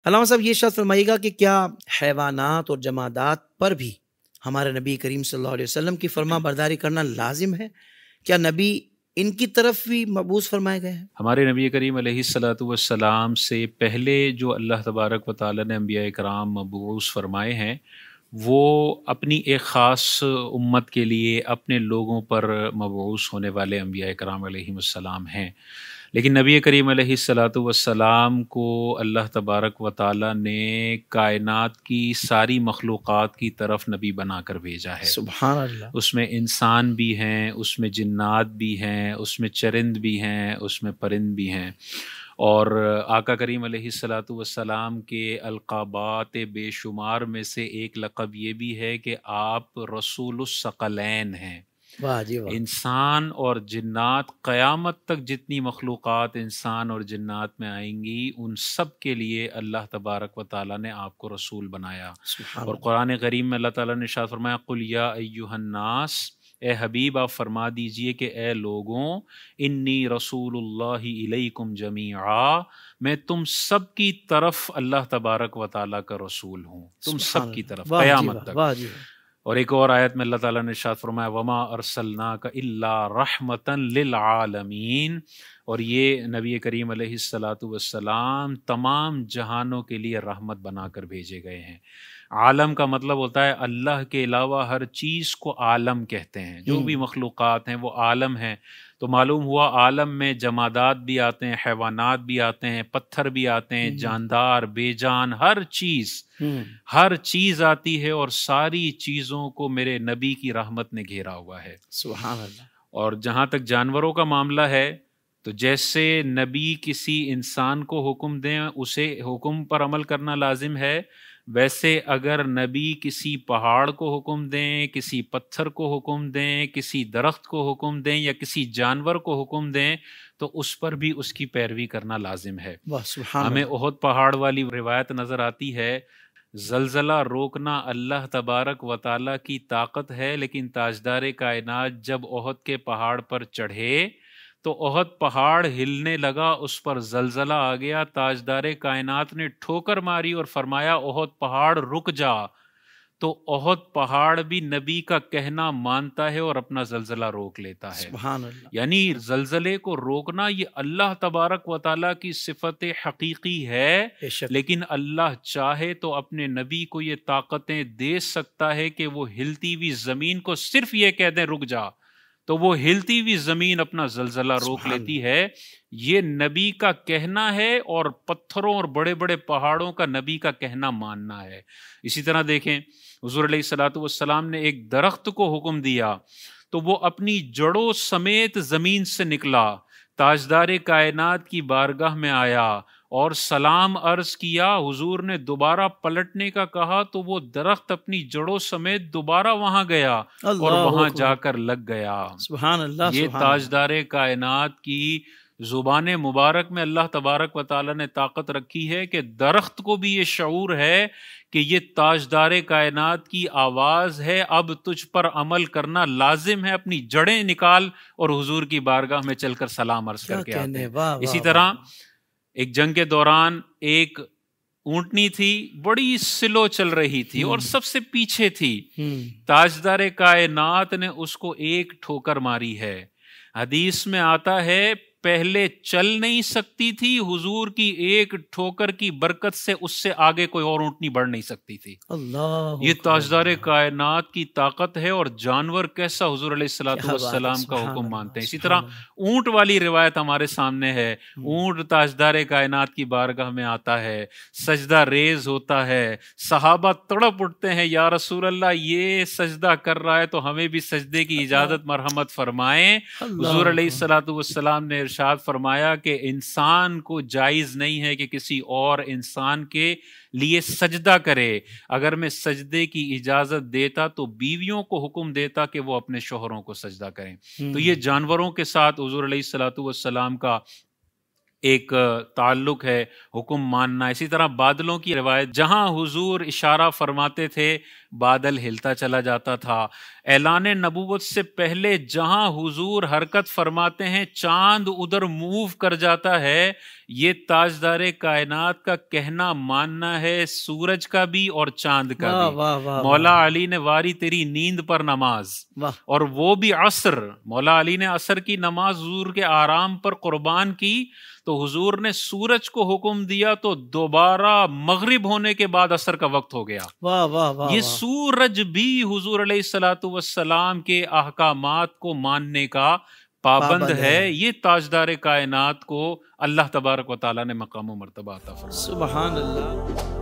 علامہ صاحب یہ شاید فرمائیے گا کہ کیا حیوانات اور جمادات پر بھی ہمارے نبی کریم صلی اللہ علیہ وسلم کی فرما برداری کرنا لازم ہے؟ کیا نبی ان کی طرف بھی مبعوث فرمائے گئے ہیں؟ ہمارے نبی کریم علیہ الصلاۃ والسلام سے پہلے جو اللہ تبارک و تعالیٰ نے انبیاء کرام مبعوث فرمائے ہیں وہ اپنی ایک خاص امت کے لیے اپنے لوگوں پر مبعوث ہونے والے انبیاء کرام علیہ السلام ہیں، لیکن نبی کریم علیہ الصلاۃ والسلام کو اللہ تبارک و تعالیٰ نے کائنات کی ساری مخلوقات کی طرف نبی بنا کر بھیجا ہے۔ سبحان اللہ۔ اس میں انسان بھی ہیں، اس میں جنات بھی ہیں، اس میں چرند بھی ہیں، اس میں پرند بھی ہیں، اور آقا کریم علیہ الصلاۃ والسلام کے القابات بے شمار میں سے ایک لقب یہ بھی ہے کہ آپ رسول الثقلین ہیں۔ واہ جی واہ۔ انسان اور جنات، قیامت تک جتنی مخلوقات انسان اور جنات میں آئیں گی ان سب کے لیے اللہ تبارک و تعالیٰ نے آپ کو رسول بنایا۔ سبحان اور اللہ۔ قرآن کریم میں اللہ تعالیٰ نے ارشاد فرمایا قل یا ایھا الناس، اے حبیب آپ فرما دیجئے کہ اے لوگوں، انی رسول اللہ الیکم جمیعا، میں تم سب کی طرف اللہ تبارک و تعالیٰ کا رسول ہوں، تم سبحان سب کی اللہ۔ طرف واہ جی قیامت واہ، تک۔ واہ جی واہ۔ اور ایک اور آیت میں اللہ تعالیٰ نے ارشاد فرمایا وما ارسلناک الا رحمتا للعالمین، اور یہ نبی کریم علیہ الصلاۃ والسلام تمام جہانوں کے لیے رحمت بنا کر بھیجے گئے ہیں۔ عالم کا مطلب ہوتا ہے اللہ کے علاوہ ہر چیز کو عالم کہتے ہیں، جو بھی مخلوقات ہیں وہ عالم ہیں۔ تو معلوم ہوا عالم میں جمادات بھی آتے ہیں، حیوانات بھی آتے ہیں، پتھر بھی آتے ہیں، جاندار، بے جان، ہر چیز آتی ہے، اور ساری چیزوں کو میرے نبی کی رحمت نے گھیرا ہوا ہے۔ سبحان اللہ۔ اور جہاں تک جانوروں کا معاملہ ہے تو جیسے نبی کسی انسان کو حکم دیں اسے حکم پر عمل کرنا لازم ہے، ویسے اگر نبی کسی پہاڑ کو حکم دیں، کسی پتھر کو حکم دیں، کسی درخت کو حکم دیں یا کسی جانور کو حکم دیں تو اس پر بھی اس کی پیروی کرنا لازم ہے۔ واہ سبحان ہمیں اللہ۔ احد پہاڑ والی روایت نظر آتی ہے، زلزلہ روکنا اللہ تبارک و تعالیٰ کی طاقت ہے، لیکن تاجدار کائنات جب احد کے پہاڑ پر چڑھے تو احد پہاڑ ہلنے لگا، اس پر زلزلہ آ گیا، تاجدار کائنات نے ٹھوکر ماری اور فرمایا احد پہاڑ رک جا، تو احد پہاڑ بھی نبی کا کہنا مانتا ہے اور اپنا زلزلہ روک لیتا ہے۔ سبحان اللہ۔ یعنی زلزلے کو روکنا یہ اللہ تبارک و تعالیٰ کی صفت حقیقی ہے، بے شک۔ لیکن اللہ چاہے تو اپنے نبی کو یہ طاقتیں دے سکتا ہے کہ وہ ہلتی ہوئی زمین کو صرف یہ کہہ دیں رک جا، تو وہ ہلتی ہوئی زمین اپنا زلزلہ روک سبحان لیتی ہے۔ یہ نبی کا کہنا ہے اور پتھروں اور بڑے بڑے پہاڑوں کا نبی کا کہنا ماننا ہے۔ اسی طرح دیکھیں حضور علیہ الصلاۃ والسلام نے ایک درخت کو حکم دیا تو وہ اپنی جڑوں سمیت زمین سے نکلا، تاجدار کائنات کی بارگاہ میں آیا اور سلام عرض کیا، حضور نے دوبارہ پلٹنے کا کہا تو وہ درخت اپنی جڑوں سمیت دوبارہ وہاں گیا اور اللہ وہاں اکبر۔ جا کر لگ گیا۔ سبحان اللہ۔ یہ سبحان اللہ۔ تاجدار کائنات کی زبان مبارک میں اللہ تبارک و تعالیٰ نے طاقت رکھی ہے کہ درخت کو بھی یہ شعور ہے کہ یہ تاجدار کائنات کی آواز ہے، اب تجھ پر عمل کرنا لازم ہے، اپنی جڑیں نکال اور حضور کی بارگاہ میں چل کر سلام عرض کیا کر کے آتے کہنے، ہیں۔ واہ اسی واہ طرح واہ۔ ایک جنگ کے دوران ایک اونٹنی تھی، بڑی سلو چل رہی تھی اور سب سے پیچھے تھی، تاجدار کائنات نے اس کو ایک ٹھوکر ماری ہے۔ حدیث میں آتا ہے پہلے چل نہیں سکتی تھی، حضور کی ایک ٹھوکر کی برکت سے اس سے آگے کوئی اور اونٹنی بڑھ نہیں سکتی تھی۔ اللہ یہ اکبر۔ تاجدار کائنات کی طاقت ہے، اور جانور کیسا حضور علیہ الصلاۃ کیا بات ہے، والسلام کا سبحان حکم اللہ، مانتے ہیں۔ اسی سبحان طرح اللہ۔ اونٹ والی روایت ہمارے سامنے ہے، اونٹ تاجدار کائنات کی بارگاہ میں آتا ہے، سجدہ ریز ہوتا ہے، صحابہ تڑپ اٹھتے ہیں، یا رسول اللہ یہ سجدہ کر رہا ہے تو ہمیں بھی سجدے کی اجازت مرحمت فرمائیں۔ حضور علیہ الصلاۃ والسلام نے ارشاد فرمایا کہ انسان کو جائز نہیں ہے کہ کسی اور انسان کے لیے سجدہ کرے، اگر میں سجدے کی اجازت دیتا تو بیویوں کو حکم دیتا کہ وہ اپنے شوہروں کو سجدہ کریں۔ تو یہ جانوروں کے ساتھ حضور علیہ الصلاۃ والسلام کا ایک تعلق ہے، حکم ماننا۔ اسی طرح بادلوں کی روایت، جہاں حضور اشارہ فرماتے تھے بادل ہلتا چلا جاتا تھا۔ اعلان نبوت سے پہلے جہاں حضور حرکت فرماتے ہیں چاند ادھر موو کر جاتا ہے، یہ تاجدار کائنات کا کہنا ماننا ہے، سورج کا بھی اور چاند کا واہ بھی۔ واہ واہ مولا علی نے واری تیری نیند پر نماز، واہ، اور وہ بھی عصر، مولا علی نے عصر کی نماز حضور کے آرام پر قربان کی، تو حضور نے سورج کو حکم دیا تو دوبارہ مغرب ہونے کے بعد عصر کا وقت ہو گیا۔ واہ واہ واہ یہ واہ، سورج بھی حضور علیہ الصلوۃ والسلام کے احکامات کو ماننے کا پابند ہے۔ یہ تاجدار کائنات کو اللہ تبارک و تعالیٰ نے مقام و مرتبہ عطا فرمایا۔ سبحان اللہ۔